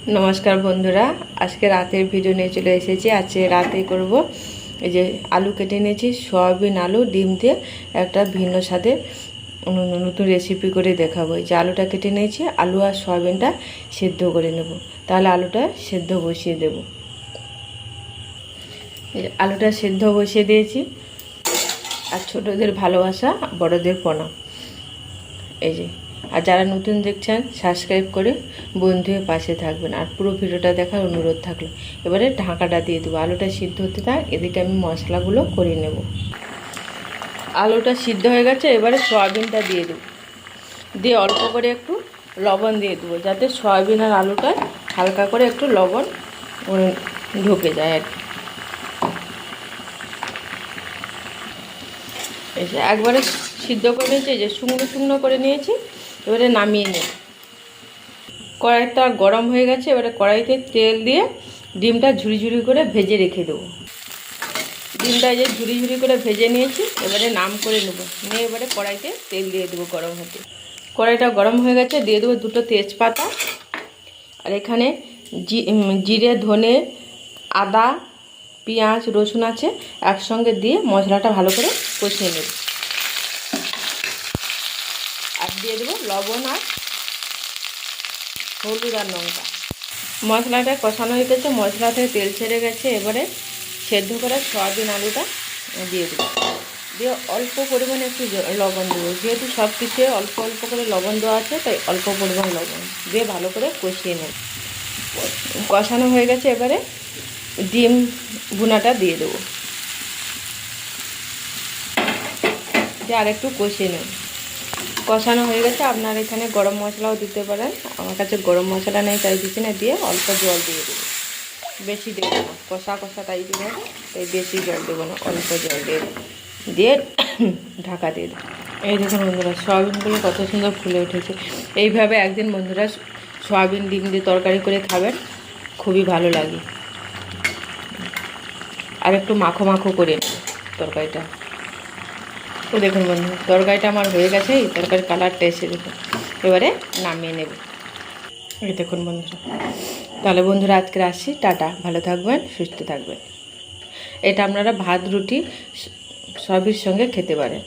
नमस्कार बंधुरा आज के रातेर भिडियो निये चले एसेछि। आज राते करब এই যে आलू केटे निয়েছি সয়াবিন आलू ডিম দিয়ে একটা ভিন্ন স্বাদের নতুন রেসিপি করে দেখাবো। এই যে আলুটা কেটে নিয়েছি, আলু আর সয়াবিনটা সেদ্ধ করে নেব। তাহলে আলুটা সেদ্ধ বসিয়ে দেব। এই আলুটা সেদ্ধ বসিয়ে দিয়েছি। আর ছোটদের ভালোবাসা বড়দের প্রণাম। এই যে আর যারা নতুন দেখছেন সাবস্ক্রাইব করে বন্ধু হয়ে পাশে থাকবেন আর পুরো ভিডিওটা দেখার অনুরোধ থাকলো। এবারে ঢাকাটা দিয়ে দেবো, আলুটা সিদ্ধ হতে থাক, এদিকে আমি মশলাগুলো করে নেব। আলুটা সিদ্ধ হয়ে গেছে, এবারে সয়াবিনটা দিয়ে দেবো। দিয়ে অল্প করে একটু লবণ দিয়ে দেবো, যাতে সয়াবিন আর আলুটা হালকা করে একটু লবণ ঢুকে যায় আর কি। এই যে একবারে সিদ্ধ করে নিয়েছি, এই যে শুকনো শুকনো করে নিয়েছি। এবারে নামিয়ে নেব। কড়াইটা গরম হয়ে গেছে, এবারে কড়াইতে তেল দিয়ে ডিমটা ঝুরি ঝুরি করে ভেজে রেখে দেবো। ডিমটা যে ঝুরি ঝুরি করে ভেজে নিয়েছি, এবারে নাম করে নেব। নিয়ে এবারে কড়াইতে তেল দিয়ে দেবো গরম হতে। কড়াইটা গরম হয়ে গেছে, দিয়ে দেবো দুটো তেজপাতা। আর এখানে জিরে, ধনে, আদা, পেঁয়াজ, রসুন আছে, একসঙ্গে দিয়ে মশলাটা ভালো করে কষিয়ে নেব। আর দিয়ে দেবো লবণ আর হলুদ আর লঙ্কা। মশলাটা কষানো হয়ে গেছে, মশলা থেকে তেল ছেড়ে গেছে। এবারে সেদ্ধ করা সয়াবিন আলুটা দিয়ে দেবো। দিয়ে অল্প পরিমাণে একটু লবণ দেবো, যেহেতু সব কিছুতে অল্প অল্প করে লবণ দেওয়া আছে, তাই অল্প পরিমাণ লবণ দিয়ে ভালো করে কষিয়ে নেব। কষানো হয়ে গেছে, এবারে ডিম ভুনাটা দিয়ে দেবো। দিয়ে আর একটু কষিয়ে নেব। কষানো হয়ে গেছে, আপনার এখানে গরম মশলাও দিতে পারেন। আমার কাছে গরম মশলা নেই তাই দিচ্ছি না। দিয়ে অল্প জল দিয়ে দেবো, বেশি দেবো না, কষা কষা টাইপের হবে, তাই বেশি জল দেবো না, অল্প জল দিয়ে দেবো। দিয়ে ঢাকা দিয়ে দেবো। এই দেখুন বন্ধুরা, সয়াবিনগুলো কত সুন্দর ফুলে উঠেছে। এইভাবে একদিন বন্ধুরা সয়াবিন ডিম দিয়ে তরকারি করে খাবেন, খুবই ভালো লাগে। আর একটু মাখো মাখো করে নেব তরকারিটা। তো দেখুন বন্ধু, তরকারিটা আমার হয়ে গেছে। এই তরকারির কালারটা এসে দেখুন, এবারে নামিয়ে নেব। এই দেখুন বন্ধুরা। তাহলে বন্ধুরা আজকে আসছি, টাটা, ভালো থাকবেন, সুস্থ থাকবেন। এটা আপনারা ভাত, রুটি সবের সঙ্গে খেতে পারেন।